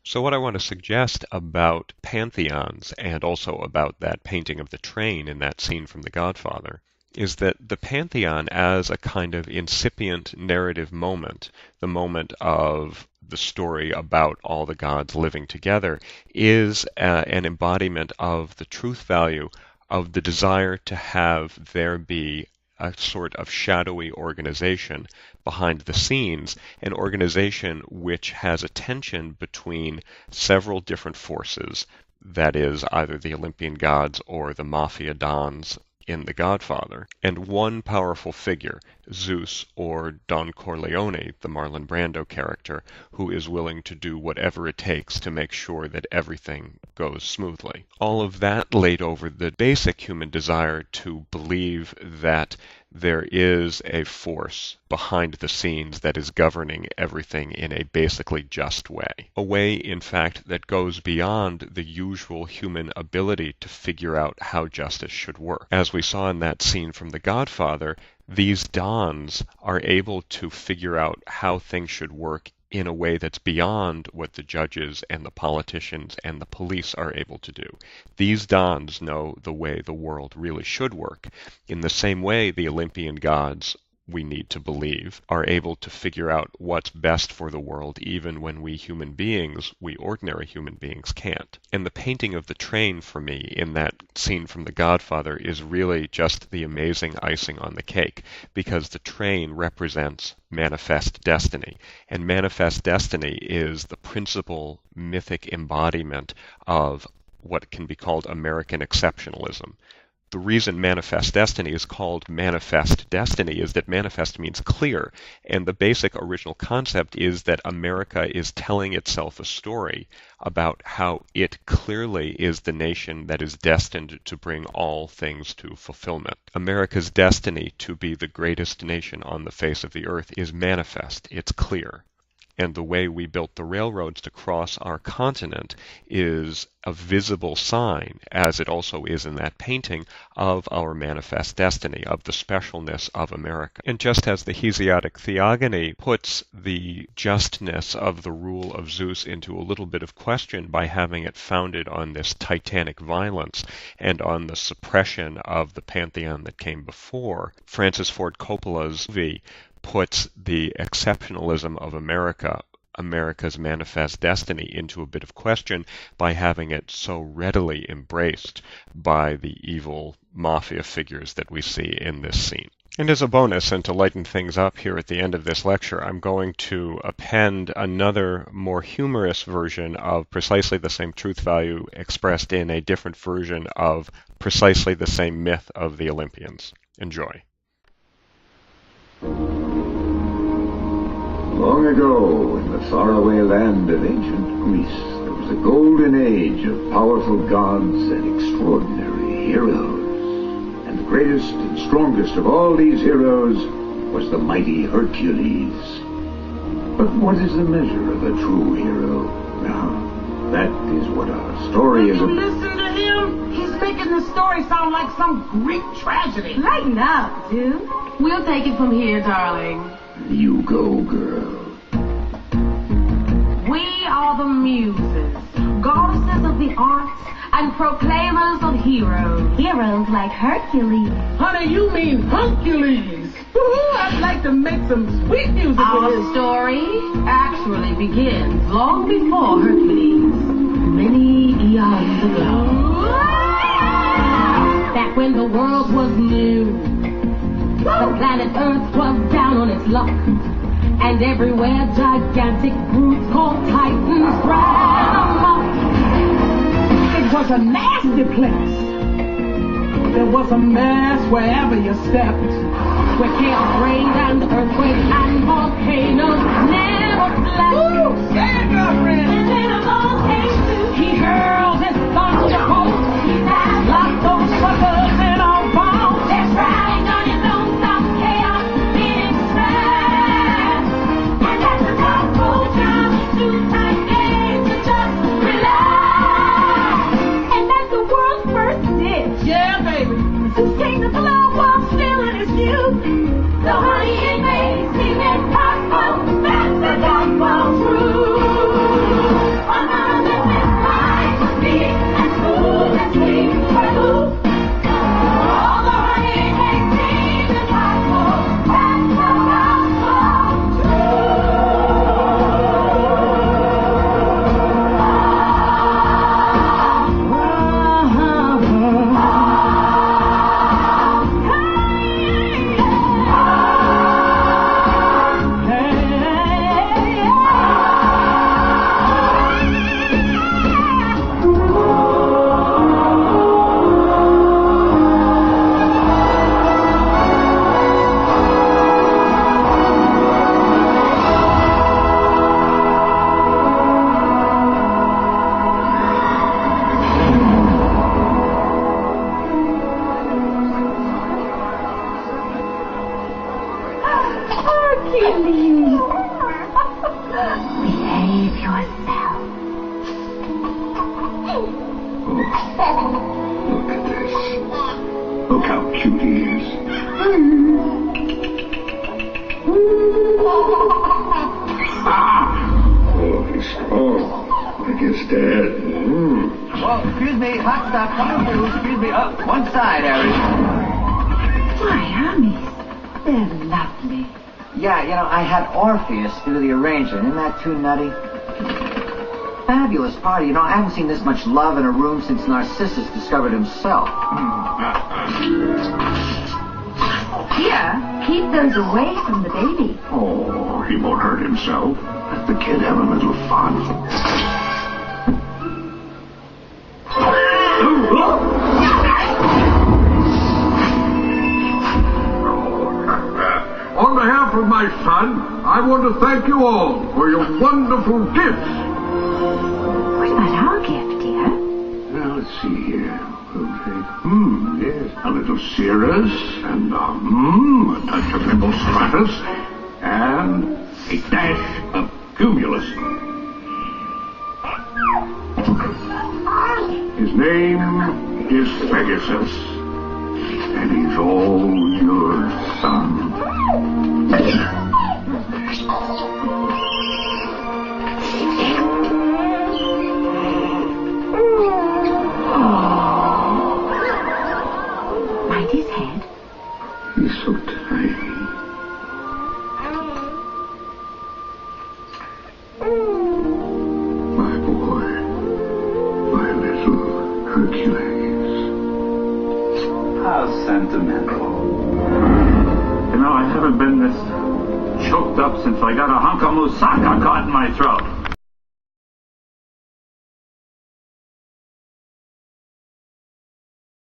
So what I want to suggest about pantheons and also about that painting of the train in that scene from The Godfather is that the pantheon as a kind of incipient narrative moment, the moment of the story about all the gods living together, is an embodiment of the truth value of the desire to have there be a sort of shadowy organization behind the scenes, an organization which has a tension between several different forces, that is, either the Olympian gods or the mafia dons in The Godfather, and one powerful figure, Zeus or Don Corleone, the Marlon Brando character, who is willing to do whatever it takes to make sure that everything goes smoothly. All of that laid over the basic human desire to believe that there is a force behind the scenes that is governing everything in a basically just way. A way, in fact, that goes beyond the usual human ability to figure out how justice should work. As we saw in that scene from The Godfather, these dons are able to figure out how things should work in a way that's beyond what the judges and the politicians and the police are able to do. These dons know the way the world really should work. In the same way, the Olympian gods, we need to believe, are able to figure out what's best for the world even when we human beings, we ordinary human beings, can't. And the painting of the train for me in that scene from The Godfather is really just the amazing icing on the cake, because the train represents manifest destiny. And manifest destiny is the principal mythic embodiment of what can be called American exceptionalism. The reason manifest destiny is called manifest destiny is that manifest means clear, and the basic original concept is that America is telling itself a story about how it clearly is the nation that is destined to bring all things to fulfillment. America's destiny to be the greatest nation on the face of the earth is manifest, it's clear. And the way we built the railroads to cross our continent is a visible sign, as it also is in that painting, of our manifest destiny, of the specialness of America. And just as the Hesiodic Theogony puts the justness of the rule of Zeus into a little bit of question by having it founded on this titanic violence and on the suppression of the pantheon that came before, Francis Ford Coppola's movie puts the exceptionalism of America's manifest destiny, into a bit of question by having it so readily embraced by the evil mafia figures that we see in this scene. And as a bonus, and to lighten things up here at the end of this lecture, I'm going to append another more humorous version of precisely the same truth value expressed in a different version of precisely the same myth of the Olympians. Enjoy. Long ago, in the faraway land of ancient Greece, there was a golden age of powerful gods and extraordinary heroes. And the greatest and strongest of all these heroes was the mighty Hercules. But what is the measure of a true hero? Now, that is what our story is about. Listen to him. He's making the story sound like some Greek tragedy. Lighten up, dude. We'll take it from here, darling. You go, girl. We are the muses, goddesses of the arts, and proclaimers of heroes. Heroes like Hercules. Honey, you mean Hercules. I'd like to make some sweet music with Our this. story actually begins long before Hercules, many eons ago. Back when the world was new, the planet Earth was down on its luck, and everywhere gigantic brutes called Titans ran amok. It was a nasty place. There was a mess wherever you stepped. Where chaos reigned and earthquakes and volcanoes never slept. Ooh, yeah, girlfriend. And then a volcano, he hurled his thunderbolt. He locked those suckers in a vault. They're riding on his own stop chaos in express. And that's a dark old job, too tight game to just relax. And that's the world's first dish. Yeah, baby. Who came to blow while still in his youth. So honey, it may seem impossible, that's the gospel truth. Oh, excuse me, hot stuff coming through. Excuse me. Oh, one side, Harry. My Hermes, they're lovely. Yeah, you know, I had Orpheus do the arrangement. Isn't that too nutty? Fabulous party. You know, I haven't seen this much love in a room since Narcissus discovered himself. Here, keep those away from the baby. Oh, he won't hurt himself. Let the kid have a little fun. On behalf of my son, I want to thank you all for your wonderful gifts. What about our gift, dear? Now, let's see here. Yes, a little Cirrus, and a touch of Hippostratus, and a dash of Cumulus. His name is Pegasus, and he's all your son. Mind his head. He's so tiny. My boy, my little Hercules. How sentimental. You know, I haven't been this choked up since I got a hunk of moussaka caught in my throat.